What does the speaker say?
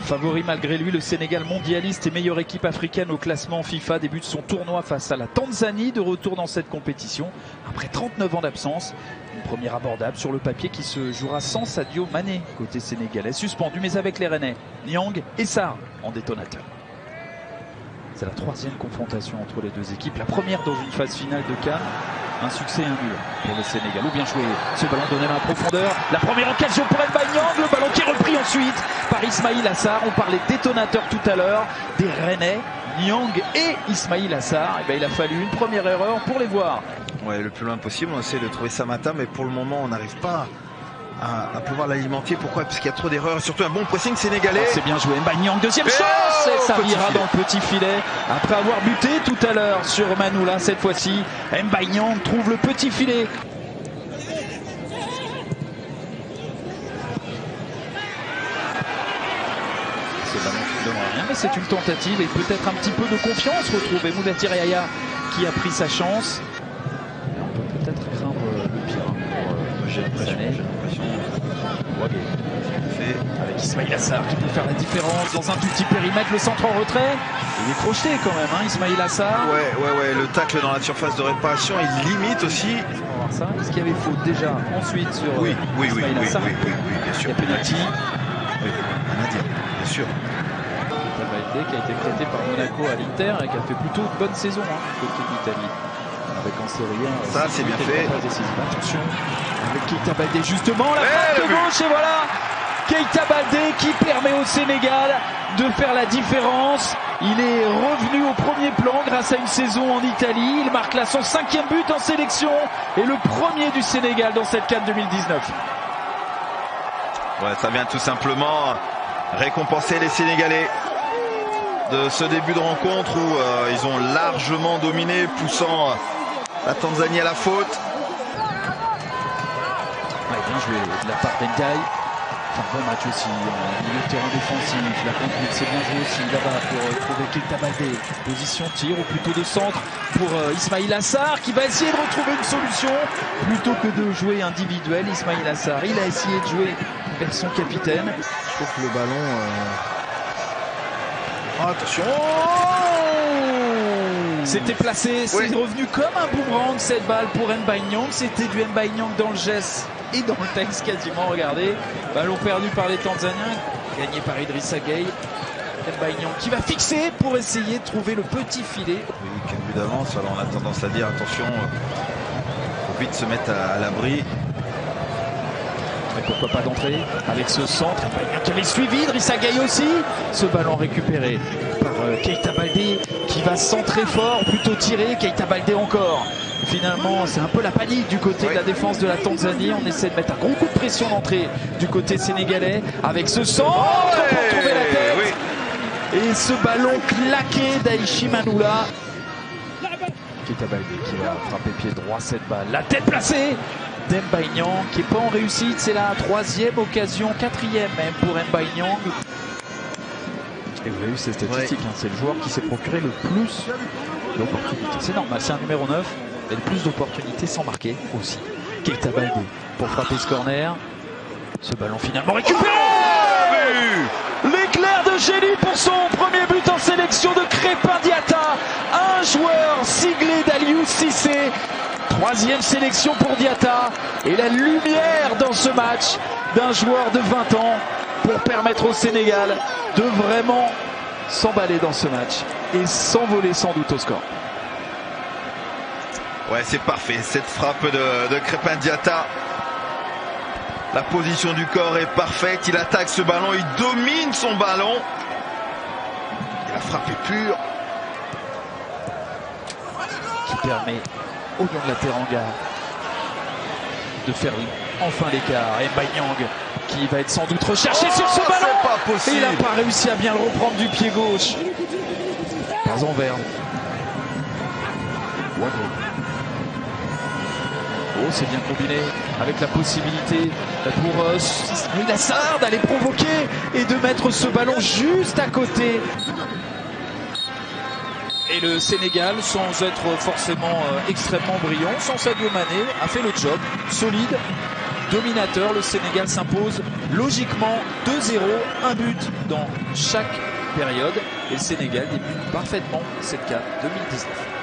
Favori malgré lui, le Sénégal mondialiste et meilleure équipe africaine au classement FIFA débute son tournoi face à la Tanzanie, de retour dans cette compétition après 39 ans d'absence. Une première abordable sur le papier qui se jouera sans Sadio Mané côté sénégalais, suspendu mais avec les Rennais, Niang et Sarr en détonateur. C'est la troisième confrontation entre les deux équipes, la première dans une phase finale de CAN. Un succès et un nul pour le Sénégal. Ou bien joué, ce ballon donné dans la profondeur. La première occasion pour Niang, le ballon qui est repris ensuite par Ismaïla Sarr. On parlait de détonateur tout à l'heure, des Rennais, Niang et Ismaïla Sarr. Et bien, il a fallu une première erreur pour les voir. Ouais, le plus loin possible, on essaie de trouver Samata, mais pour le moment on n'arrive pas à pouvoir l'alimenter. Pourquoi? Parce qu'il y a trop d'erreurs, surtout un bon pressing sénégalais. C'est bien joué, Niang, deuxième chance, et ça ira dans le petit filet. Après avoir buté tout à l'heure sur Manoula, cette fois-ci, Niang trouve le petit filet. Ce ballon qui ne donne rien, mais c'est une tentative et peut-être un petit peu de confiance retrouvée. Moudathir Yahya qui a pris sa chance. Et on peut peut-être craindre le pire pour J'ai l'impression. Avec Ismaïla Sarr qui peut faire la différence dans un tout petit périmètre, le centre en retrait. Il est crocheté quand même, hein, Ismaïla Sarr. Ouais, le tacle dans la surface de réparation, il limite aussi. On va voir ça. Est-ce qu'il y avait faute déjà ensuite sur Ismaïla Sarr? Oui, bien sûr. Il y a penalty. Oui, rien à dire, bien sûr. Tabalde qui a été prêté par Monaco à l'Inter et qui a fait plutôt une bonne saison côté d'Italie. Avec en série A. Ça, c'est bien fait. Attention, avec Keita Baldé justement, la frappe de gauche et voilà Keita Baldé qui permet au Sénégal de faire la différence. Il est revenu au premier plan grâce à une saison en Italie. Il marque là son 5e but en sélection et le premier du Sénégal dans cette CAN 2019. Ouais, ça vient tout simplement récompenser les Sénégalais de ce début de rencontre où ils ont largement dominé, poussant la Tanzanie à la faute. Ouais, bien joué de la part d'Endiaye. Enfin, bon match aussi, milieu de terrain défensif, la conduite, c'est bien joué aussi là-bas pour trouver Keita Baldé. Position tir ou plutôt de centre pour Ismaïla Sarr qui va essayer de retrouver une solution plutôt que de jouer individuel. Ismaïla Sarr, il a essayé de jouer vers son capitaine. Je trouve que le ballon... Oh, attention. C'était placé, c'est revenu comme un boomerang cette balle pour Niang. C'était du Niang dans le geste et dans le texte quasiment, regardez. Ballon perdu par les Tanzaniens, gagné par Idrissa Gueye. Niang qui va fixer pour essayer de trouver le petit filet. Oui, quel but d'avance, alors on a tendance à dire attention, faut vite se mettre à l'abri. Mais pourquoi pas d'entrer avec ce centre qui avait suivi Idrissa Gueye aussi. Ce ballon récupéré par Keita Baldé qui va centrer fort, plutôt tirer. Keita Baldé encore. Finalement, c'est un peu la panique du côté de la défense de la Tanzanie. On essaie de mettre un gros coup de pression d'entrée du côté sénégalais avec ce centre pour trouver la tête. Et ce ballon claqué d'Aichi Manoula. Keita Baldé qui va frapper pied droit cette balle. La tête placée d'Niang qui n'est pas en réussite. C'est la 3e occasion, 4e même pour Niang. Et vous avez vu ces statistiques, c'est le joueur qui s'est procuré le plus d'opportunités. C'est normal, c'est un numéro 9. Et le plus d'opportunités sans marquer aussi. Keita Baldé pour frapper ce corner. Ce ballon finalement récupéré. L'éclair de génie pour son premier but en sélection de Crépin Diatta. Un joueur siglé d'Aliou Cissé. 3e sélection pour Diatta. Et la lumière dans ce match d'un joueur de 20 ans pour permettre au Sénégal de vraiment s'emballer dans ce match et s'envoler sans doute au score. Ouais, c'est parfait, cette frappe de Crépin Diatta. La position du corps est parfaite, il attaque ce ballon, il domine son ballon. Et la frappe est pure. Qui permet au long de la Teranga de faire enfin l'écart. Et Niang qui va être sans doute recherché sur ce ballon. Pas possible. Il n'a pas réussi à bien le reprendre du pied gauche. Pas en vert. Oh, c'est bien combiné avec la possibilité pour Ismaïla Sarr d'aller provoquer et de mettre ce ballon juste à côté. Et le Sénégal, sans être forcément extrêmement brillant, sans Sadio Mané, a fait le job solide dominateur. Le Sénégal s'impose logiquement 2-0, un but dans chaque période. Et le Sénégal débute parfaitement cette CAN 2019.